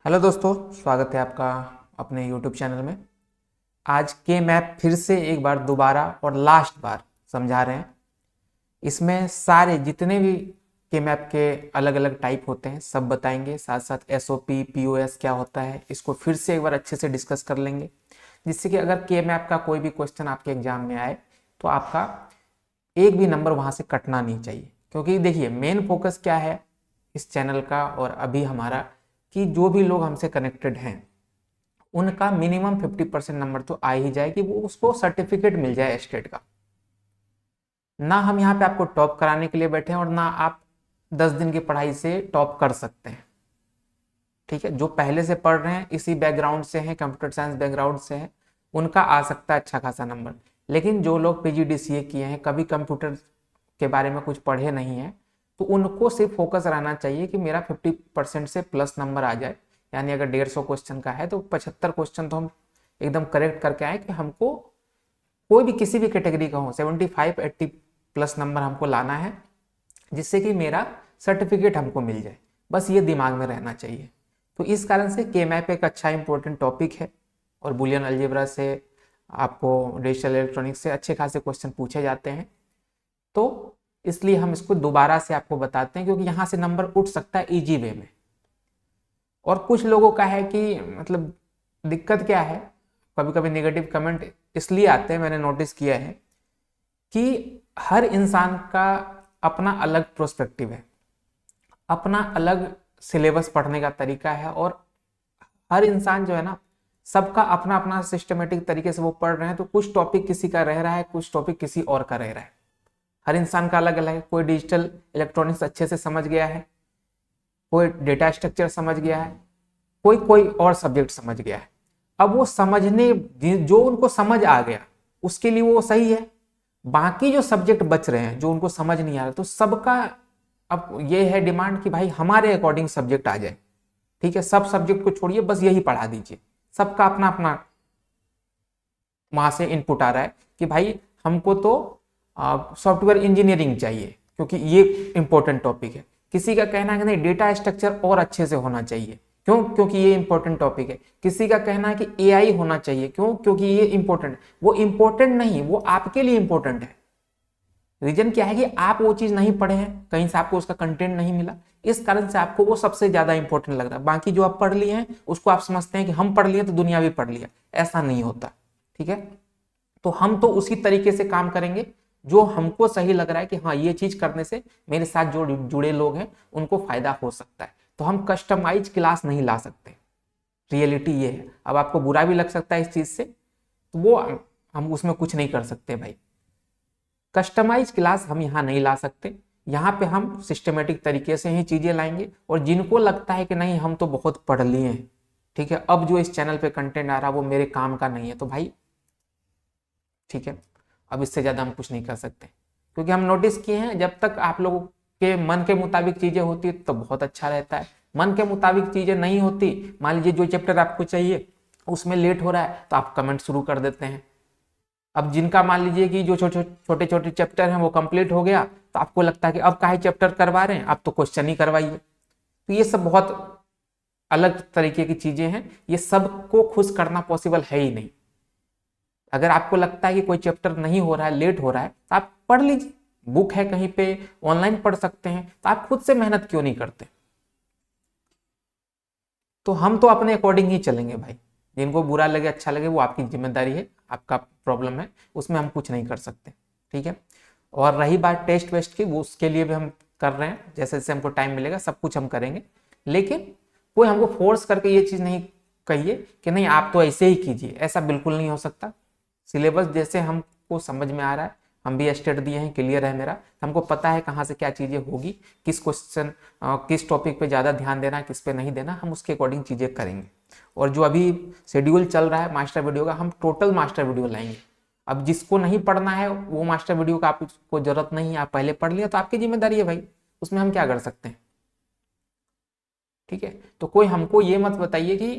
Hello दोस्तों, स्वागत है आपका अपने यूट्यूब चैनल में। आज के मैप फिर से एक बार दोबारा और लास्ट बार समझा रहे हैं। इसमें सारे जितने भी के मैप के अलग अलग टाइप होते हैं सब बताएंगे, साथ साथ एसओपी पीओएस क्या होता है इसको फिर से एक बार अच्छे से डिस्कस कर लेंगे, जिससे कि अगर के मैप का कोई भी क्वेश्चन आपके एग्जाम में आए तो आपका एक भी नंबर वहाँ से कटना नहीं चाहिए। क्योंकि देखिए, मेन फोकस क्या है इस चैनल का और अभी हमारा, कि जो भी लोग हमसे कनेक्टेड हैं उनका मिनिमम 50% नंबर तो आ ही जाए, कि वो उसको सर्टिफिकेट मिल जाए स्टेट का। ना हम यहाँ पे आपको टॉप कराने के लिए बैठे हैं और ना आप 10 दिन की पढ़ाई से टॉप कर सकते हैं। ठीक है, जो पहले से पढ़ रहे हैं, इसी बैकग्राउंड से हैं, कंप्यूटर साइंस बैकग्राउंड से हैं, उनका आ सकता है अच्छा खासा नंबर। लेकिन जो लोग पीजीडीसीए किए हैं, कभी कंप्यूटर के बारे में कुछ पढ़े नहीं है, तो उनको सिर्फ फोकस रहना चाहिए कि मेरा 50% से प्लस नंबर आ जाए। यानी अगर 150 क्वेश्चन का है तो 75 क्वेश्चन तो हम एकदम करेक्ट करके आए, कि हमको कोई भी किसी भी कैटेगरी का हो 75-80 प्लस नंबर हमको लाना है, जिससे कि मेरा सर्टिफिकेट हमको मिल जाए। बस ये दिमाग में रहना चाहिए। तो इस कारण से के मैप एक अच्छा इंपॉर्टेंट टॉपिक है, और बुलियन अलजेब्रा से आपको डिजिटल इलेक्ट्रॉनिक्स से अच्छे खासे क्वेश्चन पूछे जाते हैं। तो इसलिए हम इसको दोबारा से आपको बताते हैं, क्योंकि यहाँ से नंबर उठ सकता है इजी वे में। और कुछ लोगों का है कि मतलब दिक्कत क्या है, कभी कभी नेगेटिव कमेंट इसलिए आते हैं, मैंने नोटिस किया है कि हर इंसान का अपना अलग प्रोस्पेक्टिव है, अपना अलग सिलेबस पढ़ने का तरीका है, और हर इंसान जो है ना, सबका अपना अपना सिस्टमेटिक तरीके से वो पढ़ रहे हैं। तो कुछ टॉपिक किसी का रह रहा है, कुछ टॉपिक किसी और का रह रहा है। हर इंसान का अलग अलग है। कोई डिजिटल इलेक्ट्रॉनिक्स अच्छे से समझ गया है, कोई डेटा स्ट्रक्चर समझ गया है, कोई कोई और सब्जेक्ट समझ गया है। अब वो समझने, जो उनको समझ आ गया उसके लिए वो सही है। बाकी जो सब्जेक्ट बच रहे हैं जो उनको समझ नहीं आ रहा, तो सबका अब ये है डिमांड कि भाई हमारे अकॉर्डिंग सब्जेक्ट आ जाए। ठीक है, सब सब्जेक्ट को छोड़िए, बस यही पढ़ा दीजिए। सबका अपना अपना वहां से इनपुट आ रहा है कि भाई हमको तो सॉफ्टवेयर इंजीनियरिंग चाहिए, क्योंकि ये इंपॉर्टेंट टॉपिक है। किसी का कहना है कि नहीं, डेटा स्ट्रक्चर और अच्छे से होना चाहिए, क्यों? क्योंकि ये इंपॉर्टेंट टॉपिक है। किसी का कहना है कि एआई होना चाहिए, क्यों? क्योंकि ये इंपॉर्टेंट। वो इंपॉर्टेंट नहीं, वो आपके लिए इंपॉर्टेंट है। रीजन क्या है कि आप वो चीज नहीं पढ़े हैं, कहीं से आपको उसका कंटेंट नहीं मिला, इस कारण से आपको वो सबसे ज्यादा इंपॉर्टेंट लग रहा है। बाकी जो आप पढ़ लिए हैं उसको आप समझते हैं कि हम पढ़ लिए तो दुनिया भी पढ़ लिया। ऐसा नहीं होता। ठीक है, तो हम तो उसी तरीके से काम करेंगे जो हमको सही लग रहा है, कि हाँ ये चीज करने से मेरे साथ जो जुड़े लोग हैं उनको फायदा हो सकता है। तो हम कस्टमाइज क्लास नहीं ला सकते। रियलिटी ये है। अब आपको बुरा भी लग सकता है इस चीज से, तो वो हम उसमें कुछ नहीं कर सकते भाई। कस्टमाइज क्लास हम यहाँ नहीं ला सकते। यहाँ पे हम सिस्टमेटिक तरीके से ही चीजें लाएंगे। और जिनको लगता है कि नहीं हम तो बहुत पढ़ लिए हैं, ठीक है, अब जो इस चैनल पे कंटेंट आ रहा है वो मेरे काम का नहीं है, तो भाई ठीक है, अब इससे ज्यादा हम कुछ नहीं कर सकते। क्योंकि हम नोटिस किए हैं, जब तक आप लोगों के मन के मुताबिक चीजें होती है तो बहुत अच्छा रहता है। मन के मुताबिक चीजें नहीं होती, मान लीजिए जो चैप्टर आपको चाहिए उसमें लेट हो रहा है, तो आप कमेंट शुरू कर देते हैं। अब जिनका मान लीजिए कि जो छोटे छोटे चैप्टर हैं वो कंप्लीट हो गया, तो आपको लगता है कि अब काहे चैप्टर करवा रहे हैं, आप तो क्वेश्चन ही करवाइए। तो ये सब बहुत अलग तरीके की चीजें हैं। ये सबको खुश करना पॉसिबल है ही नहीं। अगर आपको लगता है कि कोई चैप्टर नहीं हो रहा है, लेट हो रहा है, तो आप पढ़ लीजिए। बुक है कहीं पे, ऑनलाइन पढ़ सकते हैं। तो आप खुद से मेहनत क्यों नहीं करते? तो हम तो अपने अकॉर्डिंग ही चलेंगे भाई। जिनको बुरा लगे अच्छा लगे वो आपकी जिम्मेदारी है, आपका प्रॉब्लम है, उसमें हम कुछ नहीं कर सकते। ठीक है, और रही बात टेस्ट वेस्ट की, वो उसके लिए भी हम कर रहे हैं। जैसे जैसे हमको टाइम मिलेगा सब कुछ हम करेंगे। लेकिन कोई हमको फोर्स करके ये चीज नहीं कहिए कि नहीं आप तो ऐसे ही कीजिए, ऐसा बिल्कुल नहीं हो सकता। सिलेबस जैसे हमको समझ में आ रहा है, हम भी स्टेट दिए हैं, क्लियर है मेरा, हमको पता है कहाँ से क्या चीज़ें होगी, किस क्वेश्चन किस टॉपिक पे ज़्यादा ध्यान देना है, किस पे नहीं देना, हम उसके अकॉर्डिंग चीज़ें करेंगे। और जो अभी शेड्यूल चल रहा है मास्टर वीडियो का, हम टोटल मास्टर वीडियो लाएंगे। अब जिसको नहीं पढ़ना है वो मास्टर वीडियो का आपको जरूरत नहीं है, आप पहले पढ़ लिया तो आपकी जिम्मेदारी है भाई, उसमें हम क्या कर सकते हैं। ठीक है, तो कोई हमको ये मत बताइए कि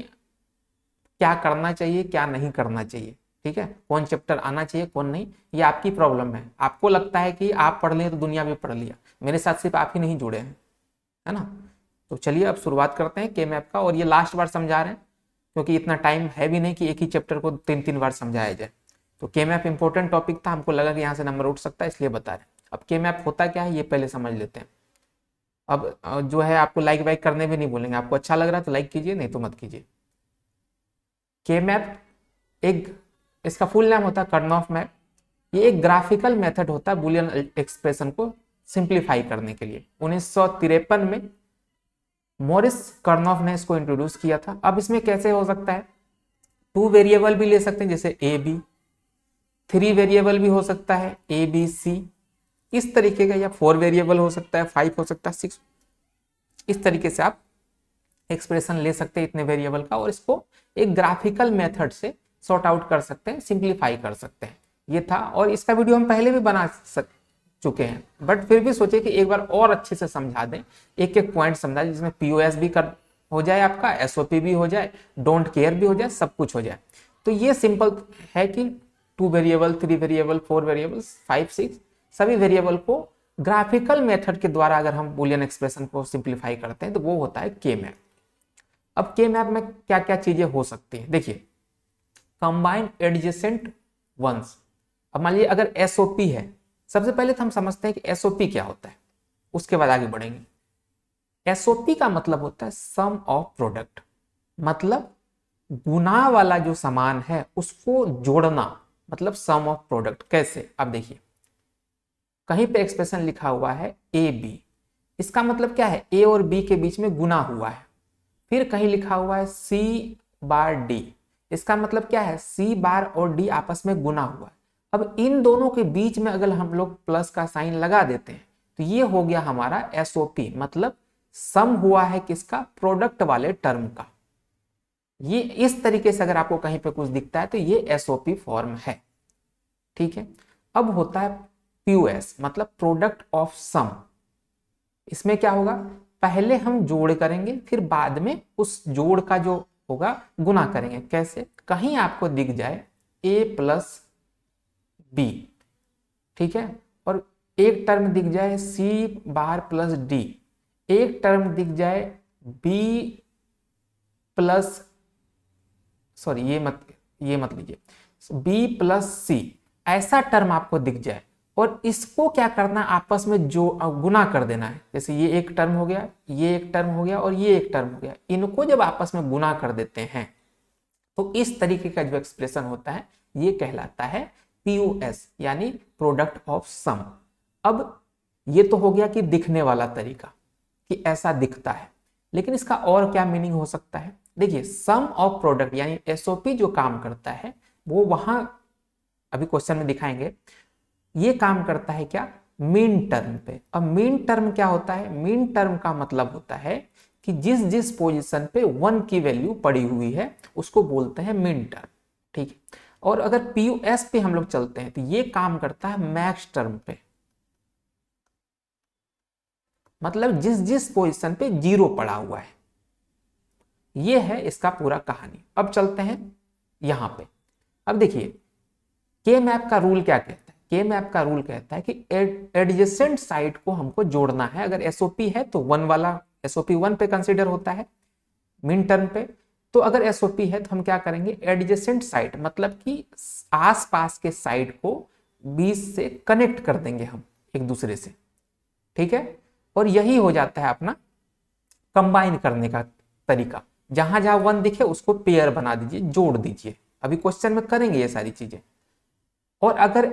क्या करना चाहिए क्या नहीं करना चाहिए। ठीक है, कौन चैप्टर आना चाहिए कौन नहीं, ये आपकी प्रॉब्लम है। आपको लगता है कि आप पढ़ लिए तो दुनिया भी पढ़ लिया, मेरे साथ सिर्फ आप ही नहीं जुड़े हैं, है ना। तो चलिए अब शुरुआत करते हैं के मैप का, और ये लास्ट बार समझा रहे हैं क्योंकि इतना टाइम है भी नहीं कि एक ही चैप्टर को 3-3 बार समझाया जाए। तो के मैप इंपॉर्टेंट टॉपिक था, हमको लगा कि यहाँ से नंबर उठ सकता है इसलिए बता रहे हैं। अब के मैप होता क्या है ये पहले समझ लेते हैं। अब जो है आपको लाइक वाइक करने भी नहीं बोलेंगे, आपको अच्छा लग रहा है तो लाइक कीजिए, नहीं तो मत कीजिए। के मैप एक, इसका फुल नाम होता है कर्नॉफ मैप। ये एक ग्राफिकल मेथड होता है बुलियन एक्सप्रेशन को सिंप्लीफाई करने के लिए। 1953 में मॉरिस कर्नॉफ ने इसको इंट्रोड्यूस किया था। अब इसमें कैसे हो सकता है, 2 वेरिएबल भी ले सकते हैं जैसे ए बी, 3 वेरिएबल भी हो सकता है ए बी सी इस तरीके का, या 4 वेरिएबल हो सकता है, 5 हो सकता है, 6, इस तरीके से आप एक्सप्रेशन ले सकते हैं इतने वेरिएबल का, और इसको एक ग्राफिकल मेथड से सॉर्ट आउट कर सकते हैं, सिंप्लीफाई कर सकते हैं। ये था, और इसका वीडियो हम पहले भी बना चुके हैं, बट फिर भी सोचे कि एक बार और अच्छे से समझा दें, एक एक पॉइंट समझा दें जिसमें पीओएस भी कर हो जाए, आपका एसओपी भी हो जाए, डोंट केयर भी हो जाए, सब कुछ हो जाए। तो ये सिंपल है कि 2 वेरिएबल, 3 वेरिएबल, 4 वेरिएबल, 5, 6 सभी वेरिएबल को ग्राफिकल मेथड के द्वारा अगर हम बुलियन एक्सप्रेशन को सिंप्लीफाई करते हैं तो वो होता है के मैप। अब के मैप में क्या क्या चीजें हो सकती हैं, देखिए कंबाइन एडजेसेंट वंस। अब मान लीजिए अगर एसओपी है, सबसे पहले तो हम समझते हैं कि एसओपी क्या होता है, उसके बाद आगे बढ़ेंगे। एसओपी का मतलब होता है सम ऑफ प्रोडक्ट, मतलब गुना वाला जो सामान है उसको जोड़ना, मतलब सम ऑफ प्रोडक्ट। कैसे, अब देखिए कहीं पे एक्सप्रेशन लिखा हुआ है ए बी, इसका मतलब क्या है, ए और बी के बीच में गुना हुआ है। फिर कहीं लिखा हुआ है सी बार डी, इसका मतलब क्या है, सी बार और डी आपस में गुना हुआ है। अब इन दोनों के बीच में अगर हम लोग प्लस का साइन लगा देते हैं तो ये हो गया हमारा एसओपी, मतलब सम हुआ है किसका, प्रोडक्ट वाले टर्म का। ये इस तरीके से अगर आपको कहीं पे कुछ दिखता है तो ये एसओपी फॉर्म है, ठीक है। अब होता है पीओएस, मतलब प्रोडक्ट ऑफ सम। इसमें क्या होगा, पहले हम जोड़ करेंगे, फिर बाद में उस जोड़ का जो होगा गुना करेंगे। कैसे, कहीं आपको दिख जाए a प्लस बी, ठीक है, और एक टर्म दिख जाए c बार प्लस डी, एक टर्म दिख जाए b प्लस, सॉरी ये मत लीजिए, b प्लस सी, ऐसा टर्म आपको दिख जाए, और इसको क्या करना, आपस में जो गुना कर देना है। जैसे ये एक टर्म हो गया, ये एक टर्म हो गया, और ये एक टर्म हो गया, इनको जब आपस में गुना कर देते हैं तो इस तरीके का जो एक्सप्रेशन होता है ये कहलाता है पीओएस, यानी प्रोडक्ट ऑफ सम। अब ये तो हो गया कि दिखने वाला तरीका, कि ऐसा दिखता है, लेकिन इसका और क्या मीनिंग हो सकता है। देखिए सम ऑफ प्रोडक्ट यानी एसओपी जो काम करता है वो वहां अभी क्वेश्चन में दिखाएंगे, ये काम करता है क्या, मीन टर्म पे। अब मीन टर्म क्या होता है, मीन टर्म का मतलब होता है कि जिस जिस पोजीशन पे 1 की वैल्यू पड़ी हुई है उसको बोलते हैं मीन टर्म, ठीक है। और अगर पीओएस पे हम लोग चलते हैं तो ये काम करता है मैक्स टर्म पे, मतलब जिस जिस पोजीशन पे 0 पड़ा हुआ है। ये है इसका पूरा कहानी। अब चलते हैं यहां पे। अब देखिए के मैप का रूल क्या कहता है, के मैप का रूल कहता है कि एडजेसेंट साइड को हमको जोड़ना है। अगर एसओपी है तो 1 वाला एसओपी 1 पे कंसीडर होता है मिन टर्म पे, तो अगर एसओपी है तो हम क्या करेंगे, एडजेसेंट साइड मतलब कि आसपास के साइड को 20 से कनेक्ट कर देंगे हम एक दूसरे से, ठीक है। और यही हो जाता है अपना कंबाइन करने का तरीका। जहां जहां 1 दिखे उसको पेयर बना दीजिए, जोड़ दीजिए। अभी क्वेश्चन में करेंगे ये सारी चीजें। और अगर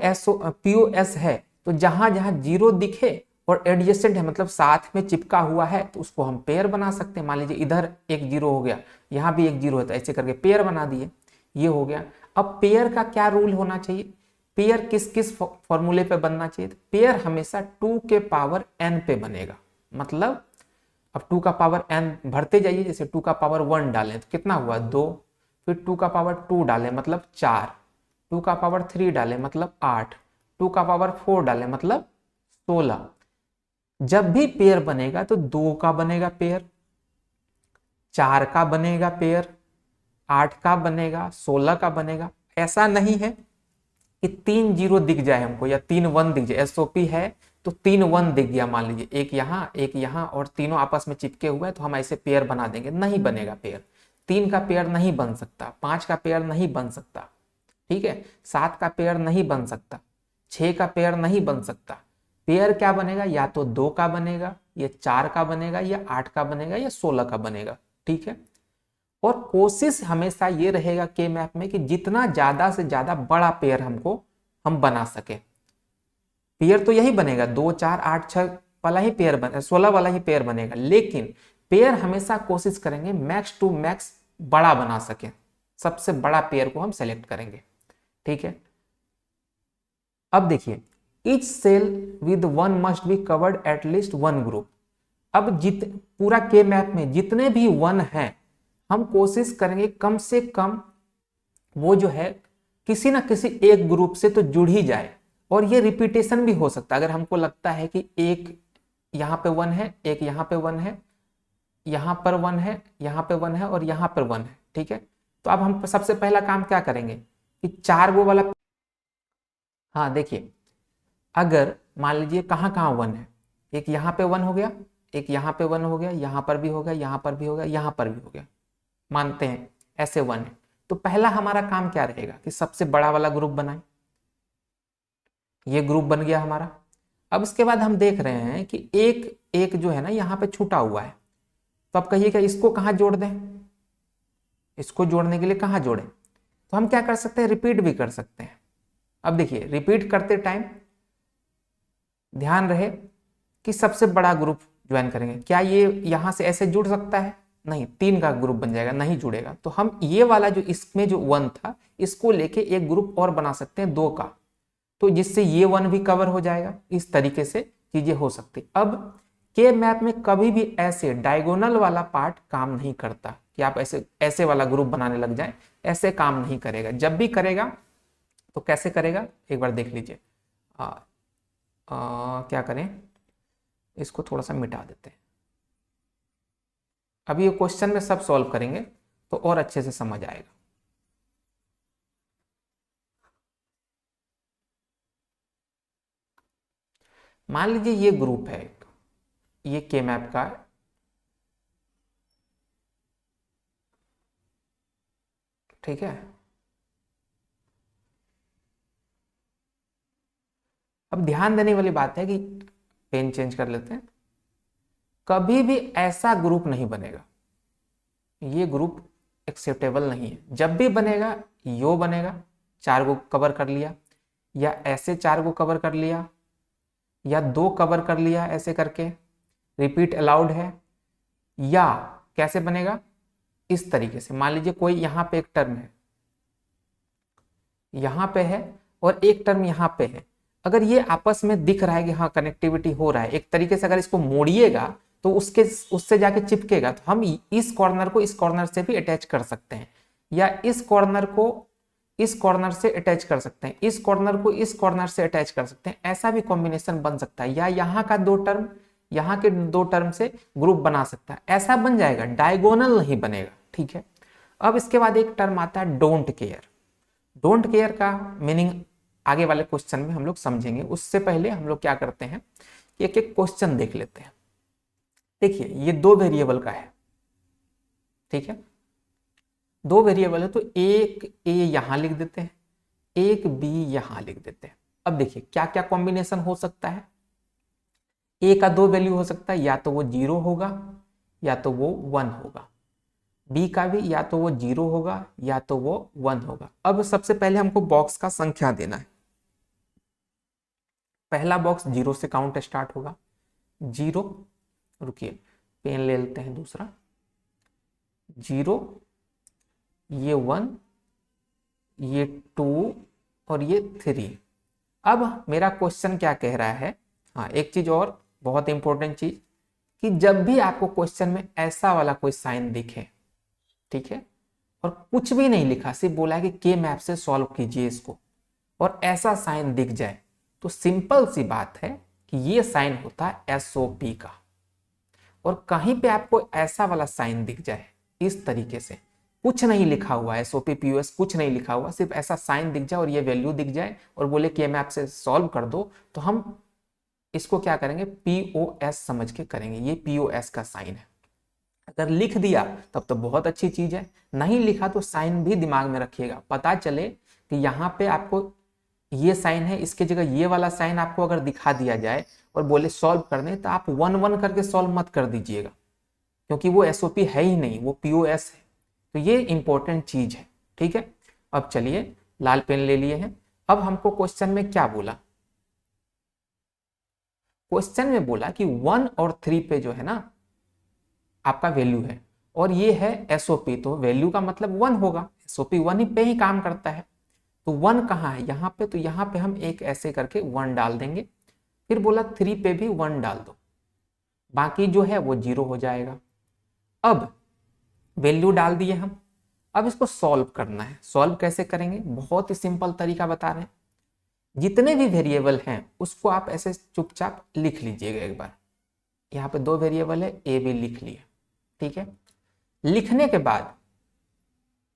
पीओएस है तो जहां जहां 0 दिखे और एडजेसेंट है मतलब साथ में चिपका हुआ है तो उसको हम पेयर बना सकते हैं। मान लीजिए इधर एक 0 हो गया, यहाँ भी एक 0 है, तो ऐसे करके पेयर बना दिए, ये हो गया। अब पेयर का क्या रूल होना चाहिए, पेयर किस किस फॉर्मूले पे बनना चाहिए, तो पेयर हमेशा 2 के पावर n पे बनेगा। मतलब अब 2 का पावर n भरते जाइए, जैसे 2 का पावर 1 डालें तो कितना हुआ 2, फिर 2 का पावर 2 डालें मतलब 4, 2 का पावर 3 डालें मतलब 8, 2 का पावर 4 डालें मतलब 16। जब भी पेयर बनेगा तो 2 का बनेगा पेयर, 4 का बनेगा पेयर, 8 का बनेगा, 16 का बनेगा। ऐसा नहीं है कि 3 0 दिख जाए हमको या 3 1 दिख जाए। एसओपी है तो 3 1 दिख गया, मान लीजिए एक यहाँ और तीनों आपस में चिपके हुए हैं, तो हम ऐसे पेयर बना देंगे, नहीं बनेगा पेयर। 3 का पेयर नहीं बन सकता, 5 का पेयर नहीं बन सकता, ठीक है, 7 का पेयर नहीं बन सकता, 6 का पेयर नहीं बन सकता। पेयर क्या बनेगा, या तो 2 का बनेगा, या 4 का बनेगा, या 8 का बनेगा, या 16 का बनेगा, ठीक है। और कोशिश हमेशा ये रहेगा के मैप में कि जितना ज्यादा से ज्यादा बड़ा पेयर हम बना सके। पेयर तो यही बनेगा 2 4 8 6 वाला ही पेयर बने, 16 वाला ही पेयर बनेगा, लेकिन पेयर हमेशा कोशिश करेंगे मैक्स टू मैक्स बड़ा बना सके, सबसे बड़ा पेयर को हम सेलेक्ट करेंगे, ठीक है। अब देखिए each cell with one must be covered at least one group. अब पूरा के मैप में जितने भी वन हैं, हम कोशिश करेंगे कम से कम वो जो है किसी ना किसी एक ग्रुप से तो जुड़ ही जाए, और ये रिपीटेशन भी हो सकता है। अगर हमको लगता है कि एक यहाँ पे वन है, एक यहाँ पे वन है, यहाँ पर वन है, यहाँ पे वन है और यहाँ पर वन है, ठीक है। तो अब हम सबसे पहला काम क्या करेंगे कि 4 गो वाला, हाँ देखिए, अगर मान लीजिए कहाँ कहाँ वन है, एक यहाँ पे वन हो गया, एक यहाँ पे वन हो गया, यहाँ पर भी हो गया, यहाँ पर भी हो गया, यहाँ पर भी हो गया, मानते हैं ऐसे वन है, तो पहला हमारा काम क्या रहेगा कि सबसे बड़ा वाला ग्रुप बनाए। ये ग्रुप बन गया हमारा। अब इसके बाद हम देख रहे हैं कि एक एक जो है ना यहाँ पे छूटा हुआ है, तो अब कहिए क्या इसको कहाँ जोड़ दें, इसको जोड़ने के लिए कहाँ जोड़ें, तो हम क्या कर सकते हैं, रिपीट भी कर सकते हैं। अब देखिए रिपीट करते टाइम ध्यान रहे कि सबसे बड़ा ग्रुप ज्वाइन करेंगे। क्या ये यहां से ऐसे जुड़ सकता है, नहीं, 3 का ग्रुप बन जाएगा, नहीं जुड़ेगा। तो हम ये वाला जो इसमें जो 1 था इसको लेके एक ग्रुप और बना सकते हैं 2 का, तो जिससे ये 1 भी कवर हो जाएगा। इस तरीके से चीजें हो सकती। अब के मैप में कभी भी ऐसे डायगोनल वाला पार्ट काम नहीं करता कि आप ऐसे ऐसे वाला ग्रुप बनाने लग जाए, ऐसे काम नहीं करेगा। जब भी करेगा तो कैसे करेगा एक बार देख लीजिए। क्या करें, इसको थोड़ा सा मिटा देते हैं। अभी ये क्वेश्चन में सब सॉल्व करेंगे तो और अच्छे से समझ आएगा। मान लीजिए ये ग्रुप है, ये के मैप का, ठीक है। अब ध्यान देने वाली बात है कि पेन चेंज कर लेते हैं, कभी भी ऐसा ग्रुप नहीं बनेगा, ये ग्रुप एक्सेप्टेबल नहीं है। जब भी बनेगा यो बनेगा, 4 को कवर कर लिया, या ऐसे 4 को कवर कर लिया, या 2 कवर कर लिया ऐसे करके, रिपीट अलाउड है। या कैसे बनेगा, इस तरीके से मान लीजिए कोई यहां पे एक टर्म है, यहां पे है और एक टर्म यहां पे है, अगर ये आपस में दिख रहा है कि हाँ कनेक्टिविटी हो रहा है एक तरीके से, अगर इसको मोड़िएगा तो उससे जाके चिपकेगा, तो हम इस कॉर्नर को इस कॉर्नर से भी अटैच कर सकते हैं, या इस कॉर्नर को इस कॉर्नर से अटैच कर सकते हैं, इस कॉर्नर को इस कॉर्नर से अटैच कर सकते हैं। ऐसा भी कॉम्बिनेशन बन सकता है, या यहाँ का 2 टर्म यहाँ के 2 टर्म से ग्रुप बना सकता है, ऐसा बन जाएगा, डायगोनल नहीं बनेगा, ठीक है। अब इसके बाद एक टर्म आता है डोंट केयर। डोंट केयर का मीनिंग आगे वाले क्वेश्चन में हम लोग समझेंगे, उससे पहले हम लोग क्या करते हैं कि एक एक क्वेश्चन देख लेते हैं। देखिए ये 2 वेरिएबल का है, ठीक है, 2 वेरिएबल है, तो एक ए यहां लिख देते हैं, एक बी यहां लिख देते हैं। अब देखिए क्या क्या कॉम्बिनेशन हो सकता है। ए का 2 वैल्यू हो सकता है, या तो वो 0 होगा या तो वो 1 होगा। बी का भी या तो वो 0 होगा या तो वो 1 होगा। अब सबसे पहले हमको बॉक्स का संख्या देना है। पहला बॉक्स 0 से काउंट स्टार्ट होगा, 0, रुकिए पेन ले लेते हैं दूसरा, 0, ये 1, ये 2 और ये 3। अब मेरा क्वेश्चन क्या कह रहा है, हाँ एक चीज और बहुत इंपॉर्टेंट चीज, कि जब भी आपको क्वेश्चन में ऐसा वाला कोई साइन दिखे, ठीक है, और कुछ भी नहीं लिखा, सिर्फ बोला है कि के मैप से सॉल्व कीजिए इसको, और ऐसा साइन दिख जाए, तो सिंपल सी बात है कि ये साइन होता है SOP का। और कहीं पे आपको ऐसा वाला साइन दिख जाए इस तरीके से, कुछ नहीं लिखा हुआ है, SOP POS कुछ नहीं लिखा हुआ, सिर्फ ऐसा साइन दिख जाए और ये वैल्यू दिख जाए और बोले कि मैप से सॉल्व कर दो, तो हम इसको क्या करेंगे, POS समझ के करेंगे, ये POS का साइन है। अगर लिख दिया तब तो बहुत अच्छी चीज है, नहीं लिखा तो साइन भी दिमाग में रखिएगा, पता चले कि यहाँ पे आपको ये साइन है, इसके जगह ये वाला साइन आपको अगर दिखा दिया जाए और बोले सॉल्व करने, तो आप 1-1 करके सॉल्व मत कर दीजिएगा, क्योंकि वो SOP है ही नहीं, वो POS है। तो ये इंपॉर्टेंट चीज है, ठीक है। अब चलिए लाल पेन ले लिए हैं। अब हमको क्वेश्चन में क्या बोला, क्वेश्चन में बोला कि 1 और 3 पे जो है ना आपका वैल्यू है, और ये है SOP, तो वैल्यू का मतलब 1 होगा, SOP 1 ही पे ही काम करता है। तो 1 कहाँ है, यहाँ पे, तो यहाँ पे हम एक ऐसे करके 1 डाल देंगे। फिर बोला 3 पे भी 1 डाल दो, बाकी जो है वो 0 हो जाएगा। अब वैल्यू डाल दिए हम, अब इसको सॉल्व करना है। सॉल्व कैसे करेंगे, बहुत ही सिंपल तरीका बता रहे हैं। जितने भी वेरिएबल हैं उसको आप ऐसे चुपचाप लिख लीजिएगा एक बार। यहाँ पे 2 वेरिएबल है, ए बी लिख लिए, ठीक है। लिखने के बाद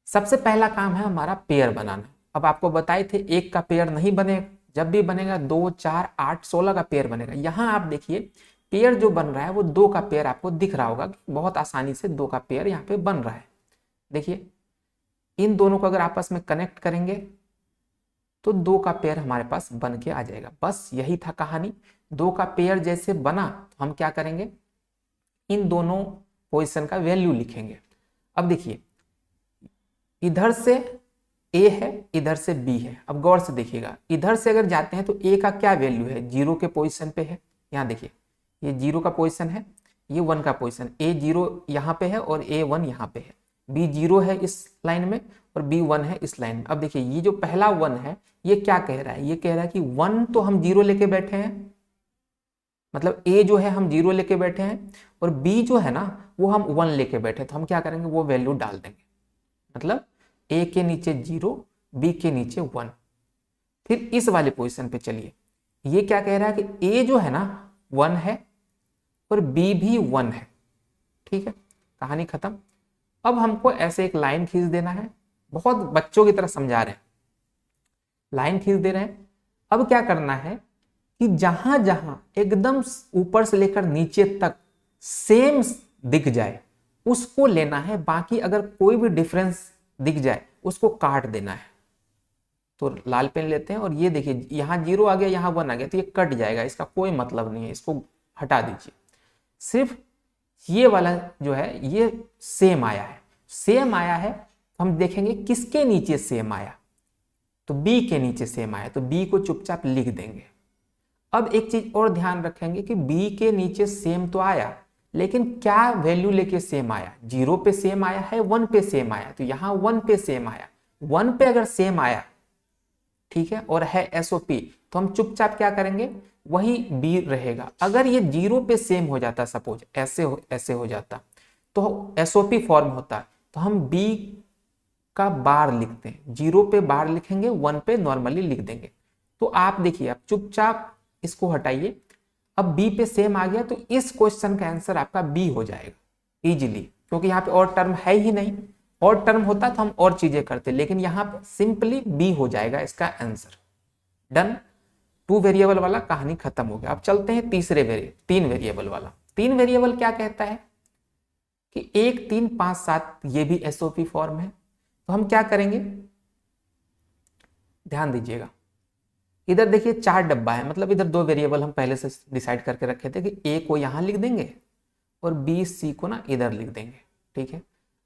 सबसे पहला काम है हमारा पेयर बनाना। अब आपको बताए थे एक का पेयर नहीं बनेगा, जब भी बनेगा 2, 4, 8, 16 का पेयर बनेगा। यहाँ आप देखिए पेयर जो बन रहा है वो 2 का पेयर आपको दिख रहा होगा, बहुत आसानी से 2 का पेयर यहाँ पे बन रहा है। देखिए इन दोनों को अगर आपस में कनेक्ट करेंगे तो 2 का पेयर हमारे पास बन के आ जाएगा। बस यही था कहानी। 2 का पेयर जैसे बना तो हम क्या करेंगे, इन दोनों पोजीशन का वैल्यू लिखेंगे। अब देखिए इधर से A है, इधर से B है। अब गौर से देखिएगा, इधर से अगर जाते हैं तो A का क्या वैल्यू है, 0 के पोजीशन पे है। यहाँ देखिए ये 0 का पोजीशन है, ये 1 का पोजीशन, A 0 यहाँ पे है और A 1 यहाँ पे है। B 0 है इस लाइन में और B 1 है इस लाइन में। अब देखिए ये जो पहला 1 है ये क्या कह रहा है, ये कह रहा है कि 1 तो हम 0 लेके बैठे हैं, मतलब A जो है हम 0 लेके बैठे हैं, और B जो है ना वो हम 1 लेके बैठे, तो हम क्या करेंगे, वो वैल्यू डाल देंगे। मतलब A के नीचे 0, B के नीचे 1। फिर इस वाले पोजीशन पे चलिए, ये क्या कह रहा है कि A जो है ना 1 है और B भी 1 है, ठीक है, कहानी खत्म। अब हमको ऐसे एक लाइन खींच देना है, बहुत बच्चों की तरह समझा रहे हैं, लाइन खींच दे रहे हैं। अब क्या करना है कि जहां जहां एकदम ऊपर से लेकर नीचे तक सेम दिख जाए उसको लेना है, बाकी अगर कोई भी डिफरेंस दिख जाए उसको काट देना है। तो लाल पेन लेते हैं और ये देखिए यहाँ 0 आ गया, यहाँ 1 आ गया, तो ये कट जाएगा, इसका कोई मतलब नहीं है, इसको हटा दीजिए। सिर्फ ये वाला जो है ये सेम आया है, सेम आया है, हम देखेंगे किसके नीचे सेम आया, तो B के नीचे सेम आया, तो B को चुपचाप लिख देंगे। अब एक चीज और ध्यान रखेंगे कि B के नीचे सेम तो आया, लेकिन क्या वैल्यू लेके सेम आया, 0 पे सेम आया है, 1 पे सेम आया, तो यहाँ 1 पे सेम आया। 1 पे अगर सेम आया, ठीक है, और है SOP, तो हम चुपचाप क्या करेंगे, वही B रहेगा। अगर ये 0 पे सेम हो जाता, सपोज ऐसे हो जाता, तो SOP फॉर्म होता, तो हम B का बार लिखते हैं, 0 पे बार लिखेंगे, 1 पे नॉर्मली लिख देंगे। तो आप देखिए, आप चुपचाप इसको हटाइए। अब B पे सेम आ गया, तो इस क्वेश्चन का आंसर आपका B हो जाएगा इजीली, क्योंकि यहाँ पे और टर्म है ही नहीं। और टर्म होता तो हम और चीजें करते, लेकिन यहाँ पे सिंपली B हो जाएगा इसका आंसर। डन, 2 वेरिएबल वाला कहानी खत्म हो गया। अब चलते हैं 3 वेरिएबल वाला। 3 वेरिएबल क्या कहता है कि 1, 3, 5, 7 ये भी SOP फॉर्म है। तो हम क्या करेंगे, ध्यान दीजिएगा, इधर देखिए 4 डब्बा है, मतलब इधर 2 वेरिएबल हम पहले से डिसाइड करके रखे थे कि A को यहां लिख देंगे और B C को ना इधर लिख देंगे, ठीक है।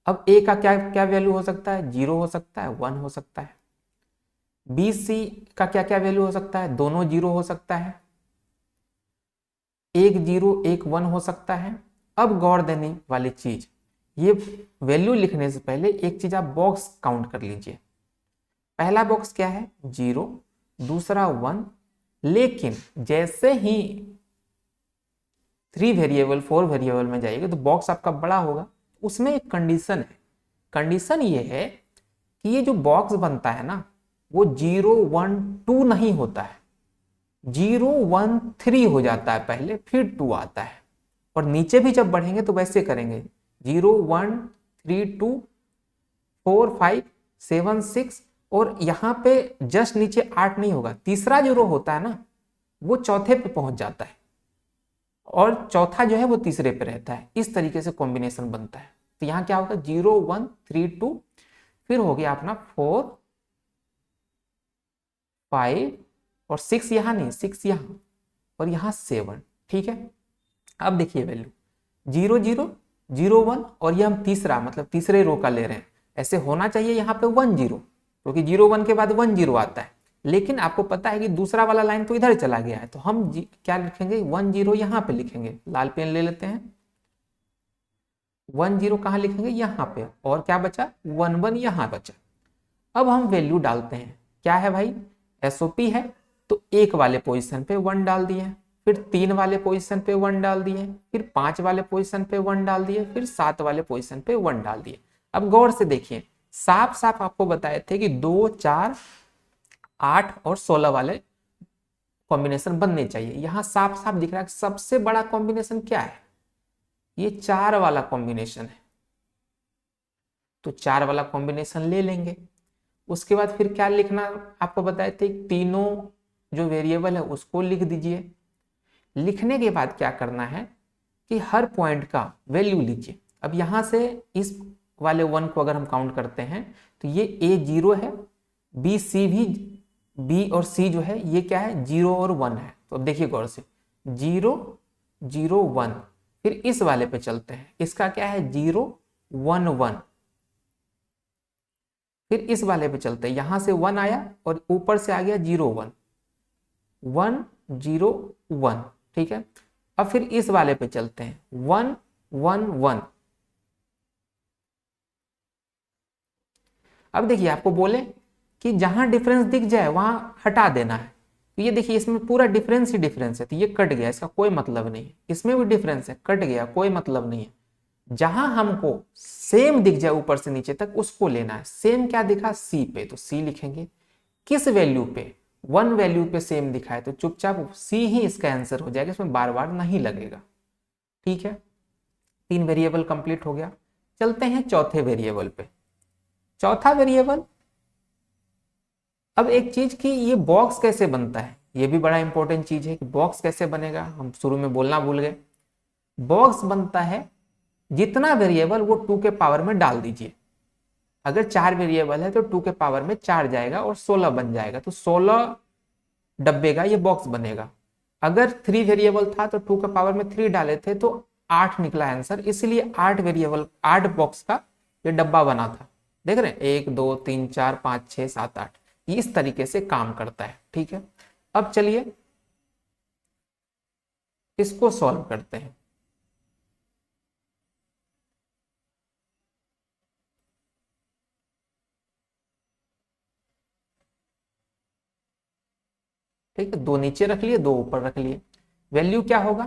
अब A का क्या क्या वैल्यू हो सकता है, 0 हो सकता है, 1 हो सकता है। B C का क्या क्या वैल्यू हो सकता है, दोनों 0 हो सकता है, एक 0 एक 1 हो सकता है। अब गौर देने वाली चीज, ये वैल्यू लिखने से पहले एक चीज आप बॉक्स काउंट कर लीजिए। पहला बॉक्स क्या है, 0, दूसरा 1, लेकिन जैसे ही 3 वेरिएबल 4 वेरिएबल में जाइएगा तो बॉक्स आपका बड़ा होगा। उसमें एक कंडीशन है, कंडीशन ये है कि ये जो बॉक्स बनता है ना वो 0, 1, 2 नहीं होता है, 0, 1, 3 हो जाता है पहले, फिर 2 आता है। और नीचे भी जब बढ़ेंगे तो वैसे करेंगे, 0, 1, 3, 2, 4, 5, 7, 6, और यहाँ पे जस्ट नीचे 8 नहीं होगा, तीसरा जो रो होता है ना वो चौथे पे पहुंच जाता है। और चौथा जो है वो तीसरे पे रहता है। इस तरीके से कॉम्बिनेशन बनता है। तो यहाँ क्या होगा 0 1 3 2, फिर हो गया अपना 4 5 और 6, यहाँ नहीं 6 यहाँ और यहाँ 7। ठीक है, अब देखिए वैल्यू 0 0 0 1 और ये हम तीसरा मतलब तीसरे रो का ले रहे हैं। ऐसे होना चाहिए यहाँ पे 1 0, क्योंकि 0 1 के बाद 1 0 आता है। लेकिन आपको पता है कि दूसरा वाला लाइन तो इधर चला गया है, तो हम क्या लिखेंगे 1 0 यहाँ पे लिखेंगे। लाल पेन ले लेते हैं, 1 0 कहाँ लिखेंगे यहाँ पे, और क्या बचा 1 1 यहाँ बचा। अब हम वैल्यू डालते हैं, क्या है भाई एसओपी है, तो 1 वाले पोजीशन पे 1 डाल दिए, फिर 3 वाले पोजीशन पे 1 डाल दिए, फिर 5 वाले पोजीशन पे 1 डाल दिए, फिर 7 वाले पोजीशन पे 1 डाल दिए। अब गौर से देखिए, साफ साफ आपको बताए थे कि 2 4 8 और 16 वाले कॉम्बिनेशन बनने चाहिए। यहां साफ साफ दिख रहा है सबसे बड़ा कॉम्बिनेशन क्या है, ये 4 वाला कॉम्बिनेशन है। तो 4 वाला कॉम्बिनेशन ले लेंगे। उसके बाद फिर क्या लिखना आपको बताए थे, तीनों जो वेरिएबल है उसको लिख दीजिए। लिखने के बाद क्या करना है कि हर पॉइंट का वैल्यू लीजिए। अब यहां से इस वाले 1 को अगर हम काउंट करते हैं तो ये A 0 है, B C भी, B और C जो है ये क्या है 0 और 1 है। तो अब देखिए गौर से 0 0 1, फिर इस वाले पे चलते हैं, इसका क्या है 0 1 1, फिर इस वाले पे चलते हैं, यहां से 1 आया और ऊपर से आ गया 0 1 1 0 1। ठीक है, अब फिर इस वाले पे चलते हैं 1 1 1। अब देखिए आपको बोले कि जहां डिफरेंस दिख जाए वहां हटा देना है। तो ये देखिए इसमें पूरा डिफरेंस ही डिफरेंस है, तो ये कट गया, इसका कोई मतलब नहीं है। इसमें भी डिफरेंस है, कट गया, कोई मतलब नहीं है। जहां हमको सेम दिख जाए ऊपर से नीचे तक उसको लेना है। सेम क्या दिखा सी पे, तो सी लिखेंगे। किस वैल्यू पे, 1 वैल्यू पे सेम दिखा है तो चुपचाप सी ही इसका आंसर हो जाएगा, इसमें बार बार नहीं लगेगा। ठीक है, 3 वेरिएबल कंप्लीट हो गया। चलते हैं चौथे वेरिएबल पे। चौथा वेरिएबल, अब एक चीज कि ये बॉक्स कैसे बनता है, ये भी बड़ा इंपॉर्टेंट चीज है कि बॉक्स कैसे बनेगा, हम शुरू में बोलना भूल गए। बॉक्स बनता है जितना वेरिएबल वो 2 के पावर में डाल दीजिए। अगर 4 वेरिएबल है तो 2 के पावर में 4 जाएगा और 16 बन जाएगा, तो 16 डब्बे का ये बॉक्स बनेगा। अगर 3 वेरिएबल था तो 2 के पावर में 3 डाले थे तो 8 निकला आंसर, इसलिए 8 वेरिएबल 8 बॉक्स का ये डब्बा बना था। देख रहे हैं 1 2 3 4 5 6 7 8, इस तरीके से काम करता है। ठीक है, अब चलिए इसको सॉल्व करते हैं। ठीक है, 2 नीचे रख लिए, 2 ऊपर रख लिए। वैल्यू क्या होगा,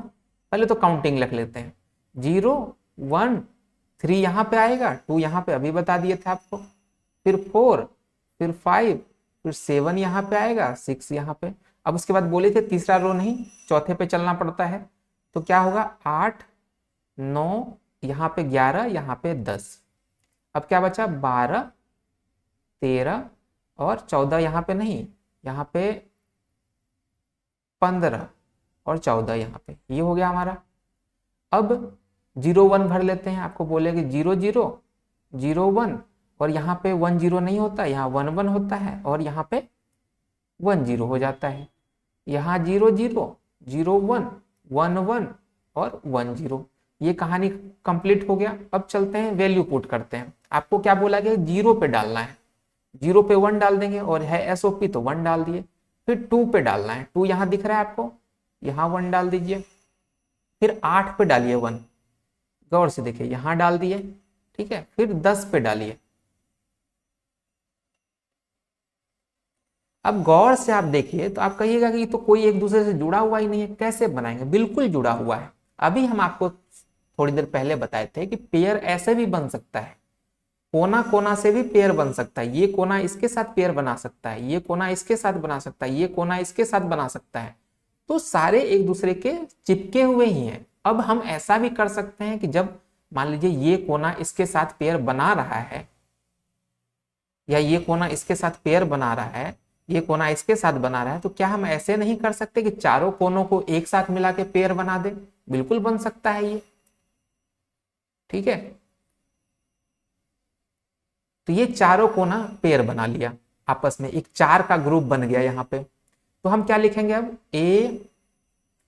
पहले तो काउंटिंग लिख लेते हैं, 0 1 3 यहाँ पे आएगा, 2 यहाँ पे अभी बता दिए थे आपको, फिर 4, फिर 5, फिर 7 यहाँ पे आएगा, 6 यहाँ पे। अब उसके बाद बोले थे तीसरा रो नहीं, चौथे पे चलना पड़ता है, तो क्या होगा 8 9, यहाँ पे 11, यहाँ पे 10। अब क्या बचा 12 13 और 14, यहाँ पे नहीं, यहाँ पे 15 और 14 यहाँ पे, ये हो गया हमारा। अब 0 1 भर लेते हैं, आपको बोलेगे 0 0 0 1, और यहाँ पे 1 0 नहीं होता, यहाँ 1 1 होता है, और यहाँ पे 1 0 हो जाता है। यहाँ 0 0 0 1 1 1 और 1 0, ये कहानी कंप्लीट हो गया। अब चलते हैं वैल्यू पुट करते हैं। आपको क्या बोला गया 0 पे डालना है, 0 पे 1 डाल देंगे, और है एसओपी तो 1 डाल दिए। फिर 2 पे डालना है, 2 यहाँ दिख रहा है आपको, यहाँ 1 डाल दीजिए। फिर 8 पे डालिए 1, गौर से देखिए यहाँ डाल दिए। ठीक है, फिर 10 पे डालिए। अब गौर से आप देखिए तो आप कहिएगा कि तो कोई एक दूसरे से जुड़ा हुआ ही नहीं है, कैसे बनाएंगे, बिल्कुल जुड़ा हुआ है। अभी हम आपको थोड़ी देर पहले बताए थे कि पेयर ऐसे भी बन सकता है, कोना कोना से भी पेयर बन सकता है। ये कोना इसके साथ पेयर बना सकता है, ये कोना इसके साथ बना सकता है, ये कोना इसके साथ बना सकता है। तो सारे एक दूसरे के चिपके हुए ही हैं। अब हम ऐसा भी कर सकते हैं कि जब मान लीजिए ये कोना इसके साथ पेयर बना रहा है, या ये कोना इसके साथ पेयर बना रहा है, ये कोना इसके साथ बना रहा है, तो क्या हम ऐसे नहीं कर सकते कि चारों कोनों को एक साथ मिला के पेयर बना दे। बिल्कुल बन सकता है ये, ठीक है। तो ये चारों को ना पेयर बना लिया, आपस में एक 4 का ग्रुप बन गया यहाँ पे। तो हम क्या लिखेंगे अब,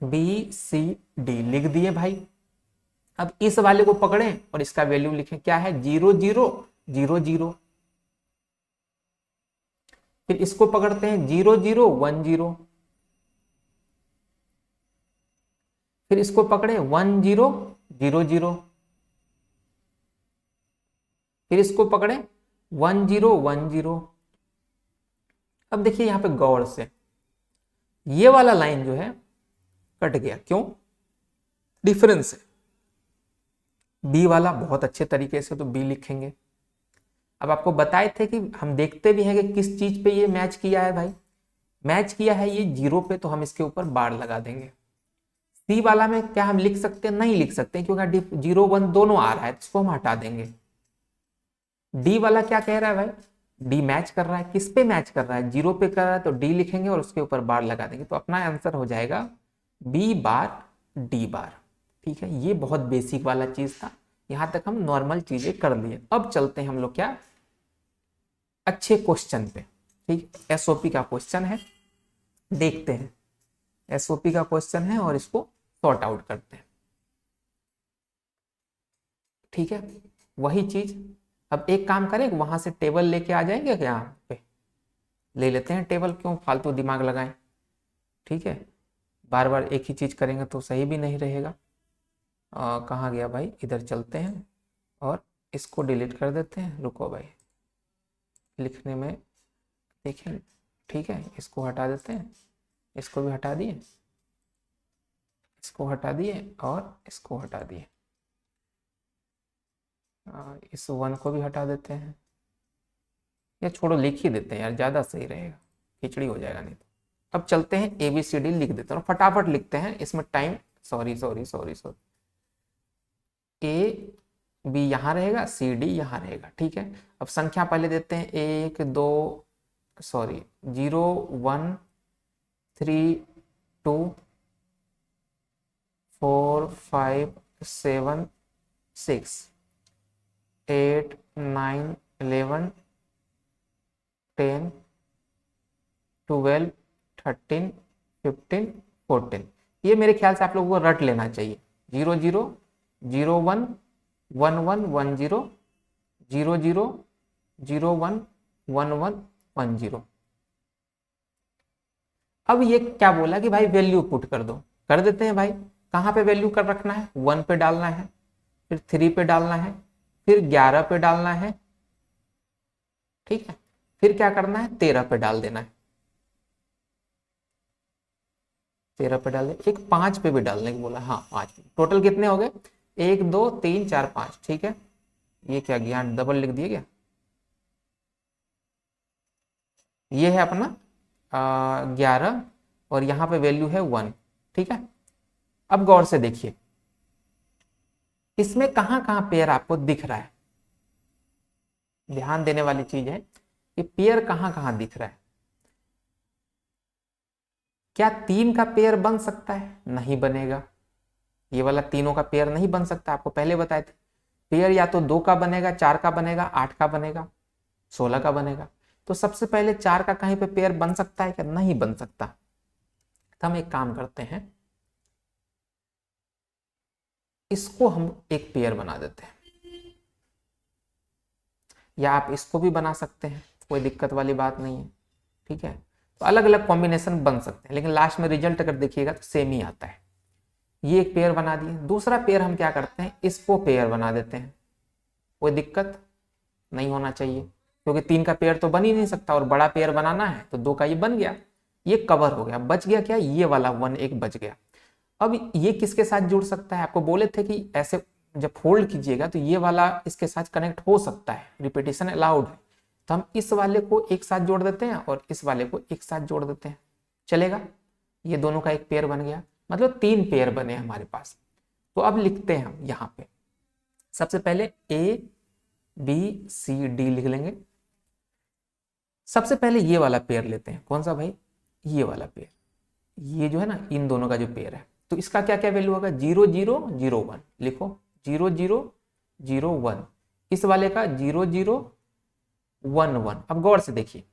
ABCD लिख दिए भाई। अब इस वाले को पकड़ें और इसका वैल्यू लिखें, क्या है 0 0 0 0। फिर इसको पकड़ते हैं 0 0 1 0। फिर इसको पकड़े 1 0 0 0। फिर इसको पकड़े 1 0 1 0। अब देखिए यहां पे गौर से, ये वाला लाइन जो है कट गया, क्यों, डिफरेंस है। बी वाला बहुत अच्छे तरीके से तो बी लिखेंगे। अब आपको बताए थे कि हम देखते भी हैं कि किस चीज पे ये मैच किया है भाई, मैच किया है ये 0 पे, तो हम इसके ऊपर बार लगा देंगे। सी वाला में क्या हम लिख सकते हैं, नहीं लिख सकते क्योंकि 0 1 दोनों आ रहा है, इसको हम हटा देंगे। डी वाला क्या कह रहा है भाई, डी मैच कर रहा है, किस पे मैच कर रहा है, 0 पे कर रहा है, तो डी लिखेंगे और उसके ऊपर बार लगा देंगे, तो अपना आंसर हो जाएगा बी बार डी बार। ठीक है, ये बहुत बेसिक वाला चीज था, यहां तक हम नॉर्मल चीजें कर लिए। अब चलते हैं हम लोग क्या, अच्छे क्वेश्चन पे। ठीक, एसओपी का क्वेश्चन है, देखते हैं एसओपी का क्वेश्चन है और इसको सॉर्ट आउट करते हैं। ठीक है, वही चीज। अब एक काम करें, वहां से टेबल लेके आ जाएंगे, यहाँ पे ले लेते हैं टेबल, क्यों फालतू दिमाग लगाएं। ठीक है, बार बार एक ही चीज करेंगे तो सही भी नहीं रहेगा। कहाँ गया भाई, इधर चलते हैं और इसको डिलीट कर देते हैं, रुको भाई, लिखने में देखें। ठीक है, इसको हटा देते हैं, इसको भी हटा दिए, इसको हटा दिए और इसको हटा दिए, इस 1 को भी हटा देते हैं, या छोड़ो लिख ही देते हैं यार, ज़्यादा सही रहेगा, खिचड़ी हो जाएगा नहीं तो। अब चलते हैं ABCD लिख देते हैं और फटाफट लिखते हैं, इसमें time, sorry sorry sorry sorry, AB यहाँ रहेगा, CD यहाँ रहेगा। ठीक है, अब संख्या पहले देते हैं, 1 2 सॉरी 0 1 3 2 4 5 7 6 8 9 11 10 12 13 15 14। ये मेरे ख्याल से आप लोगों को रट लेना चाहिए, 0 0 0 1 1 1 1 0 0 0 0 1 1 1 1 0। अब ये क्या बोला कि भाई वैल्यू पुट कर दो, कर देते हैं भाई। कहाँ पे वैल्यू कर रखना है, 1 पे डालना है, फिर 3 पे डालना है, फिर 11 पे डालना है। ठीक है, फिर क्या करना है, 13 पे डाल देना है, 13 पे डाल दे, एक 5 पे भी डालने को बोला, हाँ 5 पे। टोटल कितने हो गए, 1 2 3 4 5। ठीक है, ये क्या गया, डबल लिख दिया क्या, ये है अपना 11 और यहाँ पे वैल्यू है 1। ठीक है, अब गौर से देखिए, इसमें कहाँ कहाँ पेयर आपको दिख रहा है, ध्यान देने वाली चीज है कि पेयर कहाँ कहाँ दिख रहा है। क्या 3 का पेयर बन सकता है, नहीं बनेगा, ये वाला तीनों का पेयर नहीं बन सकता, आपको पहले बताए थे। पेयर या तो 2 का बनेगा, 4 का बनेगा, 8 का बनेगा, 16 का बनेगा। तो सबसे पहले 4 का कहीं पे पेयर बन सकता है क्या, नहीं बन सकता। तो हम एक काम करते हैं, इसको हम एक पेयर बना देते हैं, या आप इसको भी बना सकते हैं, कोई दिक्कत वाली बात नहीं है। ठीक है, तो अलग अलग कॉम्बिनेशन बन सकते हैं, लेकिन लास्ट में रिजल्ट अगर देखिएगा तो सेम ही आता है। ये एक पेयर बना दिए, दूसरा पेयर हम क्या करते हैं, इसको पेयर बना देते हैं, कोई दिक्कत नहीं होना चाहिए, क्योंकि 3 का पेयर तो बन ही नहीं सकता और बड़ा पेयर बनाना है, तो 2 का ये बन गया, ये कवर हो गया। बच गया क्या, ये वाला 1 एक बच गया। अब ये किसके साथ जुड़ सकता है, आपको बोले थे कि ऐसे जब फोल्ड कीजिएगा तो ये वाला इसके साथ कनेक्ट हो सकता है, रिपीटेशन अलाउड है। तो हम इस वाले को एक साथ जोड़ देते हैं और इस वाले को एक साथ जोड़ देते हैं, चलेगा। ये दोनों का एक पेयर बन गया, मतलब 3 पेयर बने हमारे पास। तो अब लिखते हैं हम यहाँ पे, सबसे पहले ABCD लिख लेंगे। सबसे पहले ये वाला पेयर लेते हैं, कौन सा भाई, ये वाला पेयर, ये जो है ना इन दोनों का जो पेयर है, तो इसका क्या क्या वैल्यू होगा, 0001 लिखो, 0001। इस वाले का 0011। अब गौर से देखिए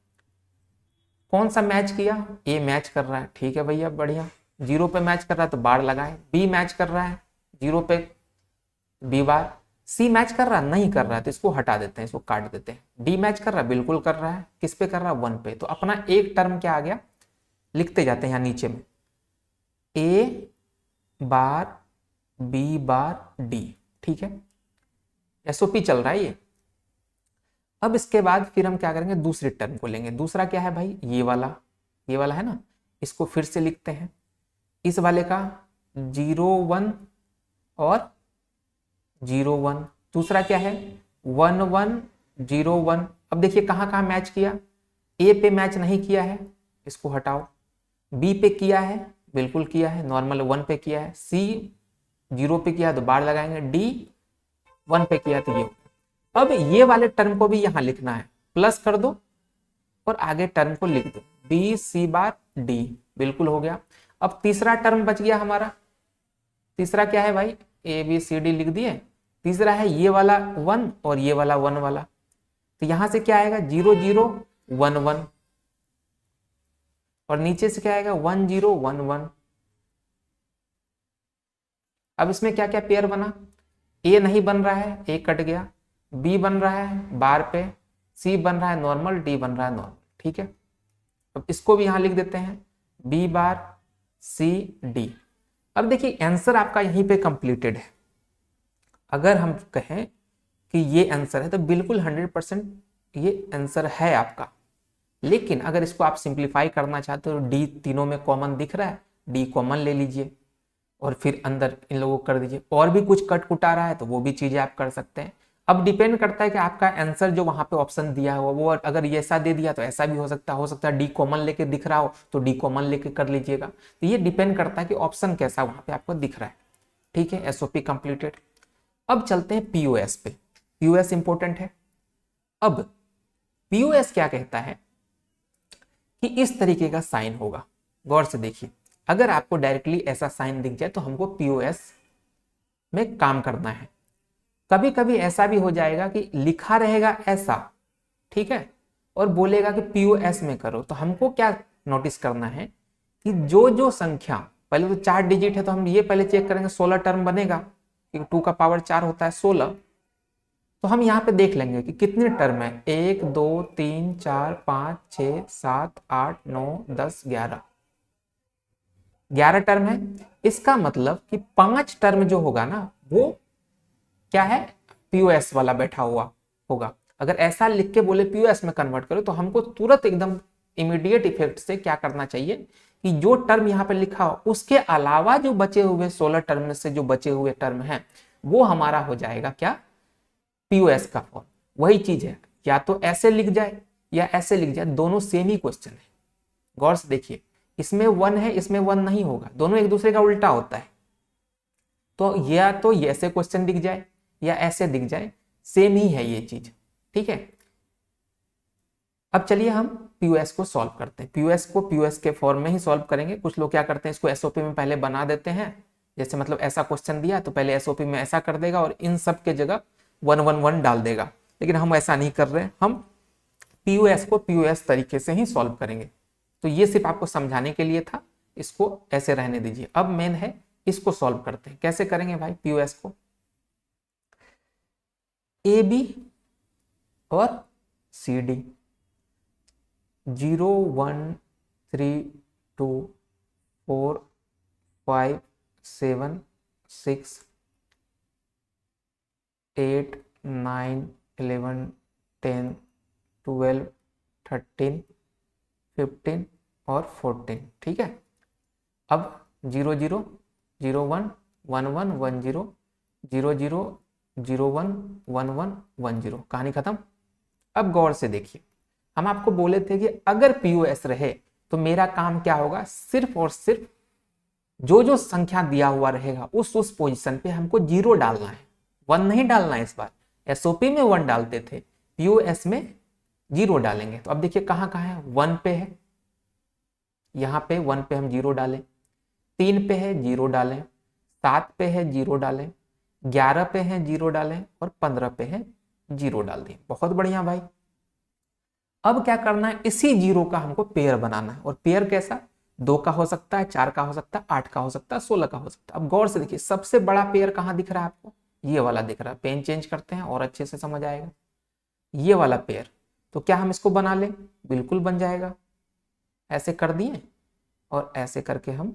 कौन सा मैच किया, ए मैच कर रहा है, ठीक है भैया बढ़िया। 0 पे मैच कर रहा है तो बार लगाए। बी मैच कर रहा है 0 पे, बी बार। सी मैच कर रहा है, नहीं कर रहा है तो इसको हटा देते हैं, इसको काट देते हैं। डी मैच कर रहा है, बिल्कुल कर रहा है, किस पे कर रहा है, 1 पे। तो अपना एक टर्म क्या आ गया, लिखते जाते हैं यहाँ नीचे में, ए बार बी बार डी, ठीक है। एसओपी चल रहा है ये। अब इसके बाद फिर हम क्या करेंगे, दूसरे टर्म को लेंगे। दूसरा क्या है भाई, ये वाला है ना, इसको फिर से लिखते हैं। इस वाले का 01 और 01। दूसरा क्या है 1101। अब देखिए कहाँ कहाँ मैच किया, ए पे मैच नहीं किया है, इसको हटाओ। बी पे किया है, बिल्कुल किया है, नॉर्मल 1 पे किया है। सी 0 पे किया है तो बार लगाएंगे। डी 1 पे किया तो ये। अब ये वाले टर्म को भी यहां लिखना है, प्लस कर दो और आगे टर्म को लिख दो, बी सी बार डी, बिल्कुल हो गया। अब तीसरा टर्म बच गया हमारा। तीसरा क्या है भाई, ए बी सी डी लिख दिए। तीसरा है ये वाला 1 और ये वाला 1 वाला। तो यहां से क्या आएगा 0011 और नीचे से क्या आएगा 1011। अब इसमें क्या क्या पेयर बना, ए नहीं बन रहा है, ए कट गया। बी बन रहा है बार पे, सी बन रहा है नॉर्मल, डी बन रहा है नॉर्मल, ठीक है। अब इसको भी यहां लिख देते हैं, बी बार सी डी। अब देखिए आंसर आपका यहीं पे कंप्लीटेड है। अगर हम कहें कि ये आंसर है तो बिल्कुल 100% ये आंसर है आपका। लेकिन अगर इसको आप सिंप्लीफाई करना चाहते हो, डी तीनों में कॉमन दिख रहा है, डी कॉमन ले लीजिए और फिर अंदर इन लोगों को कर दीजिए। और भी कुछ कट कुटा रहा है तो वो भी चीजें आप कर सकते हैं। अब डिपेंड करता है कि आपका आंसर जो वहां पे ऑप्शन दिया हुआ वो अगर ये ऐसा दे दिया तो ऐसा भी हो सकता है डी कॉमन लेके दिख रहा हो तो डी कॉमन लेके कर लीजिएगा। तो ये डिपेंड करता है कि ऑप्शन कैसा वहां पे आपको दिख रहा है, ठीक है। SOP completed. अब चलते हैं पीओएस पे। पीओएस इंपॉर्टेंट है। अब पीओएस क्या कहता है कि इस तरीके का साइन होगा। गौर से देखिए, अगर आपको डायरेक्टली ऐसा साइन दिख जाए तो हमको पीओएस में काम करना है। कभी कभी ऐसा भी हो जाएगा कि लिखा रहेगा ऐसा, ठीक है, और बोलेगा कि पीओएस में करो। तो हमको क्या नोटिस करना है कि जो जो संख्या, पहले तो 4 डिजिट है तो हम ये पहले चेक करेंगे 16 टर्म बनेगा, क्योंकि 2 का पावर 4 होता है 16। तो हम यहाँ पे देख लेंगे कि कितने टर्म है, 1 2 3 4 5 6 7 8 9 10 11, 11 टर्म है। इसका मतलब कि 5 टर्म जो होगा ना वो क्या है, पीओएस वाला बैठा हुआ होगा। अगर ऐसा लिख के बोले पीओएस में कन्वर्ट करो तो हमको तुरंत एकदम इमीडिएट इफेक्ट से क्या करना चाहिए कि जो टर्म यहाँ पे लिखा हो उसके अलावा जो बचे हुए 16 टर्म में से जो बचे हुए टर्म हैं वो हमारा हो जाएगा क्या, पीओएस का फॉर्म। वही चीज है, या तो ऐसे लिख जाए या ऐसे लिख जाए, दोनों सेम ही क्वेश्चन है। गौर से देखिए, इसमें 1 है, इसमें 1 नहीं होगा, दोनों एक दूसरे का उल्टा होता है। तो या तो ये ऐसे क्वेश्चन दिख जाए या ऐसे दिख जाए, सेम ही है ये चीज, ठीक है। अब चलिए हम पीओएस को सॉल्व करते हैं। पीओएस को पीओएस के फॉर्म में ही सॉल्व करेंगे। कुछ लोग क्या करते हैं, इसको एसओपी में पहले बना देते हैं। जैसे मतलब ऐसा क्वेश्चन दिया तो पहले एसओपी में ऐसा कर देगा और इन सब के जगह 111 डाल देगा। लेकिन हम ऐसा नहीं कर रहे, हम पीओएस को पीओएस तरीके से ही सॉल्व करेंगे। तो ये सिर्फ आपको समझाने के लिए था, इसको ऐसे रहने दीजिए। अब मेन है इसको सॉल्व करते हैं। कैसे करेंगे भाई पीओएस को, ए बी और सी डी 0 1 3 2 4 5 7 6 8 9 11 10 12 13 15 और 14, ठीक है। अब 0 0 0 1 1 1 1 0 0 0 0 1 1 1 1 0, कहानी खत्म। अब गौर से देखिए, हम आपको बोले थे कि अगर पीओएस रहे तो मेरा काम क्या होगा, सिर्फ और सिर्फ जो जो संख्या दिया हुआ रहेगा उस पोजीशन पे हमको 0 डालना है, 1 नहीं डालना है। इस बार एसओपी में 1 डालते थे, पीओएस में 0 डालेंगे। तो अब देखिए कहाँ कहाँ है, 1 पे है, यहाँ पे 1 पे हम 0 डालें, 3 पे है 0 डालें, 7 पे है 0 डालें, 11 पे है 0 डालें और 15 पे है 0 डाल दें। बहुत बढ़िया भाई। अब क्या करना है, इसी 0 का हमको पेयर बनाना है। और पेयर कैसा, 2 का हो सकता है, 4 का हो सकता है, 8 का हो सकता है, 16 का हो सकता है। अब गौर से देखिए, सबसे बड़ा पेयर कहाँ दिख रहा है आपको, ये वाला दिख रहा है। पेन चेंज करते हैं और अच्छे से समझ आएगा। ये वाला पेयर, तो क्या हम इसको बना लें, बिल्कुल बन जाएगा। ऐसे कर दिए और ऐसे करके हम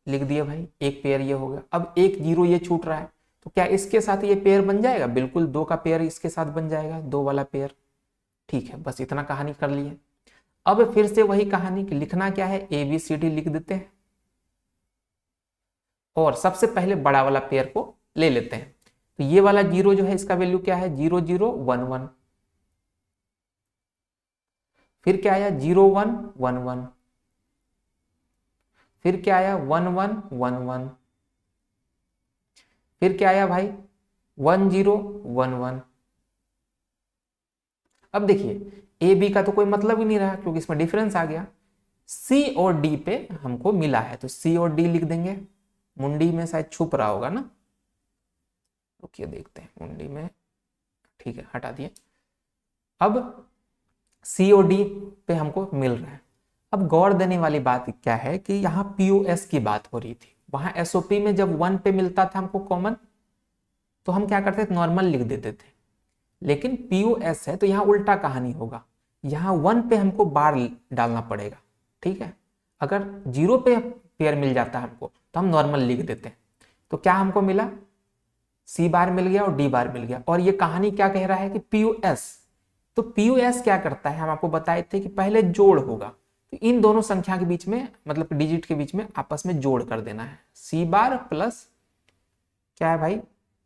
लिख दिए भाई, एक पेयर ये हो गया। अब एक 0 ये छूट रहा है, तो क्या इसके साथ ये पेयर बन जाएगा, बिल्कुल 2 का पेयर इसके साथ बन जाएगा, 2 वाला पेयर। ठीक है, बस इतना कहानी कर लिए। अब फिर से वही कहानी कि लिखना क्या है, ABCD लिख देते हैं और सबसे पहले बड़ा वाला पेयर को ले लेते हैं। तो ये वाला 0 जो है, इसका वैल्यू क्या है, 0 0 1 1। फिर क्या आया, 0 1 1 1। फिर क्या आया, 1 1 1 1। फिर क्या आया भाई, 1 0 1 1। अब देखिए, ए बी का तो कोई मतलब ही नहीं रहा, क्योंकि इसमें डिफरेंस आ गया। सी और डी पे हमको मिला है, तो सी और डी लिख देंगे। मुंडी में शायद छुप रहा होगा ना, रुकिए देखते हैं मुंडी में। ठीक है, हटा दिए। अब सी और डी पे हमको मिल रहा है। अब गौर देने वाली बात क्या है कि यहाँ POS की बात हो रही थी। वहां SOP में जब 1 पे मिलता था हमको कॉमन, तो हम क्या करते थे, नॉर्मल लिख देते थे। लेकिन POS है तो यहाँ उल्टा कहानी होगा, यहाँ 1 पे हमको बार डालना पड़ेगा। ठीक है, अगर 0 पे पेयर मिल जाता है हमको तो हम नॉर्मल लिख देते हैं। तो क्या हमको मिला, C बार मिल गया और D बार मिल गया। और ये कहानी क्या कह रहा है कि POS, तो POS क्या करता है, हम आपको बताए थे कि पहले जोड़ होगा, तो इन दोनों संख्या के बीच में, मतलब डिजिट के बीच में आपस में जोड़ कर देना है। C बार प्लस क्या है भाई,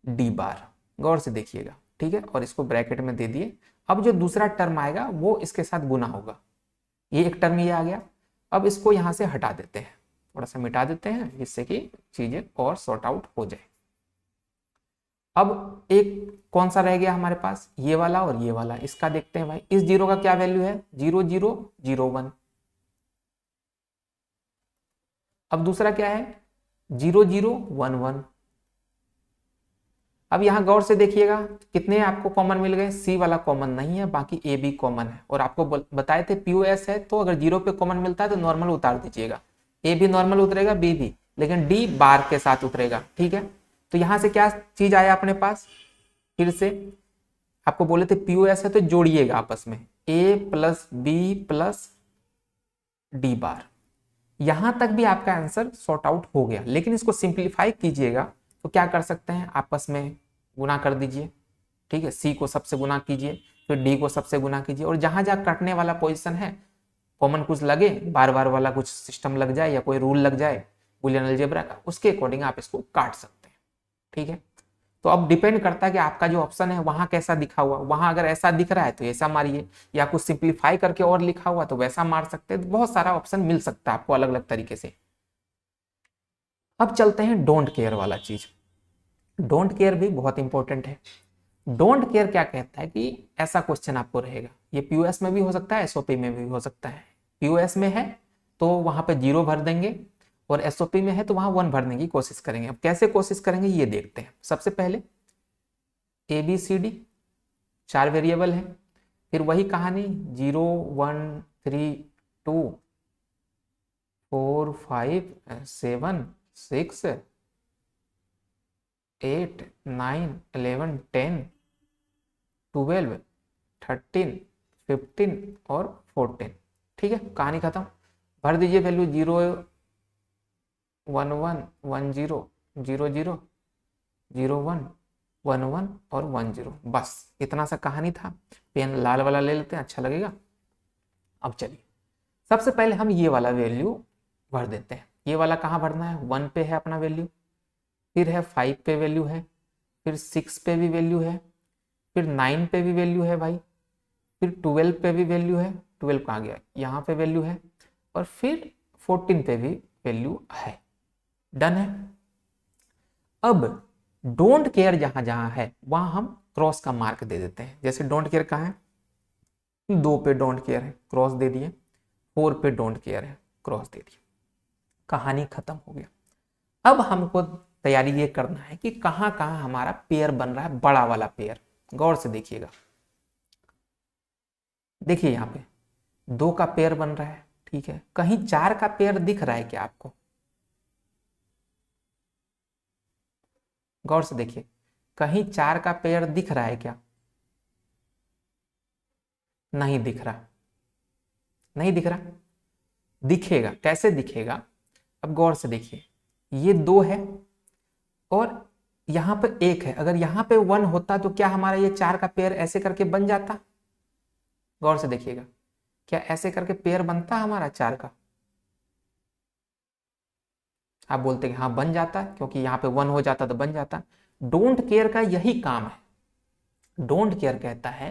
D बार। गौर से देखिएगा, ठीक है, और इसको ब्रैकेट में दे दिए। अब जो दूसरा टर्म आएगा वो इसके साथ गुना होगा। ये एक टर्म ये आ गया। अब इसको यहां से हटा देते हैं, थोड़ा सा मिटा देते हैं, जिससे कि चीजें और सॉर्ट आउट हो जाए। अब एक कौन सा रह गया हमारे पास, ये वाला और ये वाला। इसका देखते हैं भाई, इस 0 का क्या वैल्यू है, 0 0 0 1। अब दूसरा क्या है, 0 0 1 1। अब यहां गौर से देखिएगा, कितने आपको कॉमन मिल गए, सी वाला कॉमन नहीं है, बाकी ए बी कॉमन है। और आपको बताए थे POS है, तो अगर 0 पे कॉमन मिलता है तो नॉर्मल उतार दीजिएगा। ए भी नॉर्मल उतरेगा, बी भी, लेकिन डी बार के साथ उतरेगा। ठीक है, तो यहां से क्या चीज आया अपने पास, फिर से आपको बोले थे POS है तो जोड़िएगा आपस में, a plus b plus d bar. यहां तक भी आपका आंसर सॉर्ट आउट हो गया। लेकिन इसको सिंप्लीफाई कीजिएगा तो क्या कर सकते हैं, आपस में गुना कर दीजिए। ठीक है, सी को सबसे गुना कीजिए, फिर डी को सबसे गुना कीजिए, और जहां जहां कटने वाला पोजीशन है, कॉमन कुछ लगे, बार बार वाला कुछ सिस्टम लग जाए या कोई रूल लग जाए बूलियन अलजेब्रा का, उसके अकॉर्डिंग आप इसको काट सकते हैं। ठीक है, तो अब डिपेंड करता है कि आपका जो ऑप्शन है वहां कैसा दिखा हुआ। वहां अगर ऐसा दिख रहा है तो ऐसा मारिए, या कुछ सिंप्लीफाई करके और लिखा हुआ तो वैसा मार सकते हैं। तो बहुत सारा ऑप्शन मिल सकता है आपको अलग अलग तरीके से। अब चलते हैं डोंट केयर वाला चीज। डोंट केयर भी बहुत इंपॉर्टेंट है। डोंट केयर क्या कहता है कि ऐसा क्वेश्चन आपको रहेगा, ये POS में भी हो सकता है, SOP में भी हो सकता है। POS में है तो वहां पे 0 भर देंगे, और SOP में है तो वहां 1 भरने की कोशिश करेंगे। अब कैसे कोशिश करेंगे ये देखते हैं। सबसे पहले ABCD 4 वेरिएबल है, फिर वही कहानी 0 1 3 2 4 5 7 6 8 9 11 10 12 13 15 और 14। ठीक है, कहानी खत्म। भर दीजिए वैल्यू 0 1 1 1 0 0 0 0 1 1 1 और 1 0। बस इतना सा कहानी था। पेन लाल वाला ले लेते हैं, अच्छा लगेगा। अब चलिए, सबसे पहले हम ये वाला वैल्यू भर देते हैं। ये वाला कहाँ भरना है, 1 पे है अपना वैल्यू, फिर है 5 पे वैल्यू है, फिर 6 पे भी वैल्यू है, फिर 9 पे भी वैल्यू है भाई, फिर 12 पे भी वैल्यू है। 12 कहाँ गया, यहाँ पे वैल्यू है, और फिर 14 पे भी वैल्यू है। डन है। अब डोंट केयर जहां जहां है वहां हम क्रॉस का मार्क दे देते हैं। जैसे डोंट केयर कहाँ है, 2 पे डोंट केयर है, क्रॉस दे दिए। 4 पे डोंट केयर है, क्रॉस दे दिए। कहानी खत्म हो गया। अब हमको तैयारी ये करना है कि कहाँ कहाँ हमारा पेयर बन रहा है, बड़ा वाला पेयर। गौर से देखिएगा, देखिए यहाँ पे 2 का पेयर बन रहा है, ठीक है। कहीं 4 का पेयर दिख रहा है क्या आपको? गौर से देखिए, कहीं 4 का पेयर दिख रहा है क्या? नहीं दिख रहा, नहीं दिख रहा। दिखेगा, कैसे दिखेगा? अब गौर से देखिए, ये 2 है और यहां पर 1 है। अगर यहां पे 1 होता तो क्या हमारा ये 4 का पेयर ऐसे करके बन जाता? गौर से देखिएगा, क्या ऐसे करके पेयर बनता हमारा 4 का? आप बोलते हैं हाँ बन जाता, क्योंकि यहाँ पे 1 हो जाता तो बन जाता। डोंट केयर का यही काम है। डोंट केयर कहता है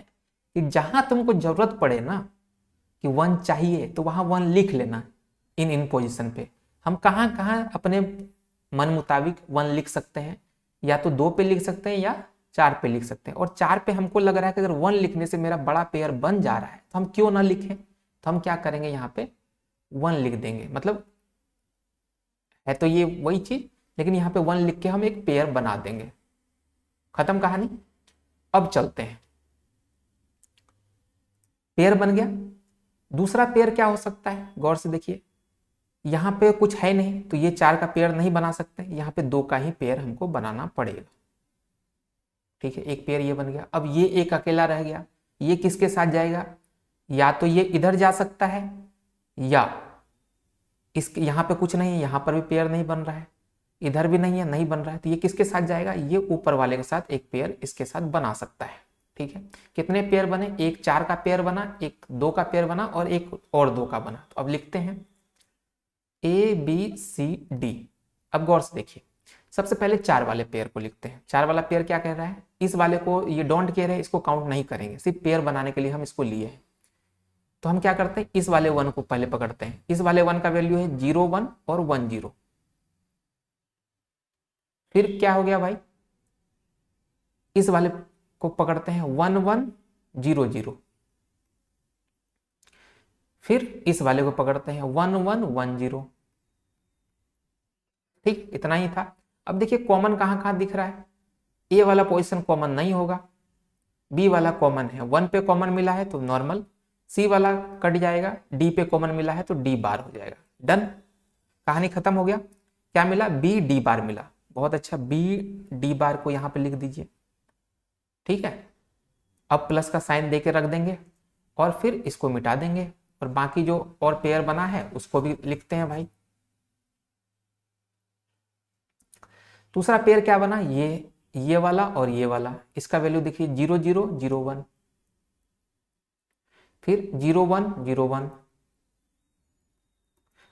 कि जहां तुमको जरूरत पड़े ना कि 1 चाहिए, तो वहां 1 लिख लेना इन पोजीशन पे। हम कहाँ कहाँ अपने मन मुताबिक 1 लिख सकते हैं, या तो 2 पे लिख सकते हैं या 4 पे लिख सकते हैं। और 4 पे हमको लग रहा है कि अगर 1 लिखने से मेरा बड़ा पेयर बन जा रहा है तो हम क्यों ना लिखें। तो हम क्या करेंगे, यहाँ पे 1 लिख देंगे। मतलब है तो ये वही चीज, लेकिन यहाँ पे 1 लिख के हम एक पेयर बना देंगे। खत्म कहानी। अब चलते हैं, पेयर बन गया। दूसरा पेयर क्या हो सकता है? गौर से देखिए, यहाँ पे कुछ है नहीं तो ये 4 का पेयर नहीं बना सकते, यहाँ पे 2 का ही पेयर हमको बनाना पड़ेगा, ठीक है। एक पेयर ये बन गया। अब ये एक अकेला रह गया, ये किसके साथ जाएगा? या तो ये इधर जा सकता है, या इसके यहाँ पे कुछ नहीं है, यहाँ पर भी पेयर नहीं बन रहा है, इधर भी नहीं है, नहीं बन रहा है, तो ये किसके साथ जाएगा? ये ऊपर वाले के साथ एक पेयर इसके साथ बना सकता है, ठीक है। कितने पेयर बने? एक 4 का पेयर बना, एक 2 का पेयर बना और एक और 2 का बना। तो अब लिखते हैं ABCD। अब गौर से देखिए, सबसे पहले 4 वाले पेयर को लिखते हैं। 4 वाला पेयर क्या कह रहा है? इस वाले को, ये डोंट केयर है, इसको काउंट नहीं करेंगे, सिर्फ पेयर बनाने के लिए हम इसको लिए हैं। तो हम क्या करते हैं, इस वाले 1 को पहले पकड़ते हैं। इस वाले 1 का वैल्यू है 0 1 और 1 0। फिर क्या हो गया भाई, इस वाले को पकड़ते हैं 1 1 0 0। फिर इस वाले को पकड़ते हैं 1 1 1 0। ठीक, इतना ही था। अब देखिए कॉमन कहां कहां दिख रहा है। ए वाला पोजीशन कॉमन नहीं होगा, बी वाला कॉमन है, 1 पे कॉमन मिला है तो नॉर्मल, सी वाला कट जाएगा, डी पे कॉमन मिला है तो डी बार हो जाएगा। डन, कहानी खत्म हो गया। क्या मिला? बी डी बार मिला। बहुत अच्छा, बी डी बार को यहां पे लिख दीजिए, ठीक है। अब प्लस का साइन देके रख देंगे और फिर इसको मिटा देंगे, और बाकी जो और पेयर बना है उसको भी लिखते हैं भाई। दूसरा पेयर क्या बना? ये वाला और ये वाला। इसका वैल्यू देखिए 0 0 0 1, फिर 0 1 0 1।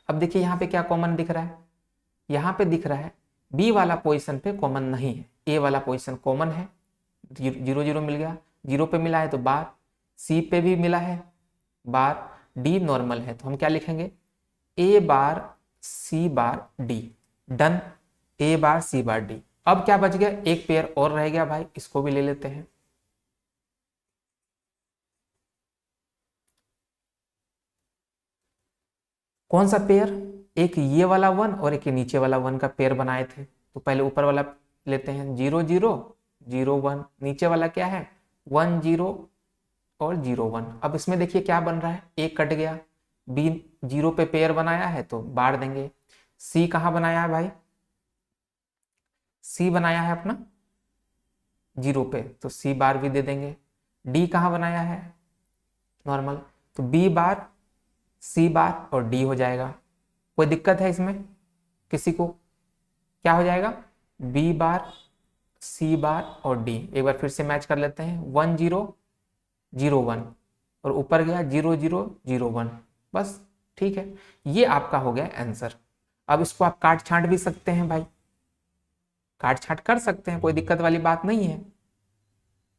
अब देखिए यहाँ पे क्या कॉमन दिख रहा है? यहाँ पे दिख रहा है बी वाला पोजीशन पे कॉमन नहीं है, ए वाला पोजीशन कॉमन है। 0 0 मिल गया, 0 पे मिला है तो बार, सी पे भी मिला है बार, डी नॉर्मल है तो हम क्या लिखेंगे? ए बार सी बार डी। डन, ए बार सी बार डी। अब क्या बच गया? एक पेयर और रह गया भाई, इसको भी ले लेते हैं। कौन सा पेयर? एक ये वाला 1 और एक नीचे वाला 1 का पेयर बनाए थे, तो पहले ऊपर वाला लेते हैं 0 0 0 1। नीचे वाला क्या है? 1 0 और 0 1। अब इसमें देखिए क्या बन रहा है, एक कट गया, बी 0 पे पेयर बनाया है तो बार देंगे। सी कहाँ बनाया है भाई? सी बनाया है अपना 0 पे तो सी बार भी दे देंगे। डी कहाँ बनाया है? नॉर्मल, तो बी बार सी बार और डी हो जाएगा। कोई दिक्कत है इसमें किसी को? क्या हो जाएगा? बी बार सी बार और डी। एक बार फिर से मैच कर लेते हैं, 1 0 0 1 और ऊपर गया 0 0 0 1। बस ठीक है, ये आपका हो गया आंसर। अब इसको आप काट छांट भी सकते हैं भाई, काट छांट कर सकते हैं, कोई दिक्कत वाली बात नहीं है,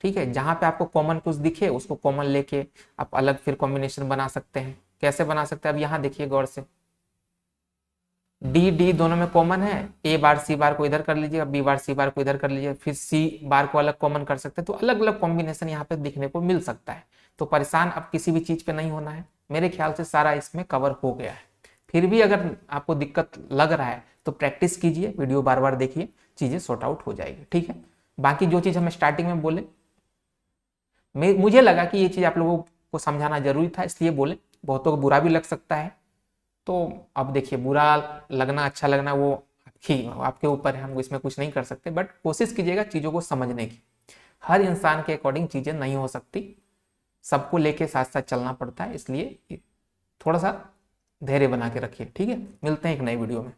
ठीक है। जहां पे आपको कॉमन कुछ दिखे उसको कॉमन लेके आप अलग फिर कॉम्बिनेशन बना सकते हैं। कैसे बना सकते हैं? अब यहाँ देखिए गौर से, डी डी दोनों में कॉमन है, ए बार सी बार को इधर कर लीजिए, बी बार सी बार को इधर कर लीजिए, फिर सी बार को अलग कॉमन कर सकते हैं। तो अलग अलग कॉम्बिनेशन यहाँ पे दिखने को मिल सकता है। तो परेशान अब किसी भी चीज पे नहीं होना है, मेरे ख्याल से सारा इसमें कवर हो गया है। फिर भी अगर आपको दिक्कत लग रहा है तो प्रैक्टिस कीजिए, वीडियो बार बार देखिए, चीज़ें सॉर्ट आउट हो जाएगी। ठीक है, बाकी जो चीज़ हमें स्टार्टिंग में बोले, मुझे लगा कि ये चीज़ आप लोगों को समझाना जरूरी था, इसलिए बोले। बहुतों को बुरा भी लग सकता है, तो अब देखिए बुरा लगना अच्छा लगना वो आपके ऊपर है, हम इसमें कुछ नहीं कर सकते। बट कोशिश कीजिएगा चीज़ों को समझने की। हर इंसान के अकॉर्डिंग चीज़ें नहीं हो सकती, सबको लेके साथ साथ चलना पड़ता है, इसलिए थोड़ा सा धैर्य बना के रखिए। ठीक है, मिलते हैं एक नई वीडियो में।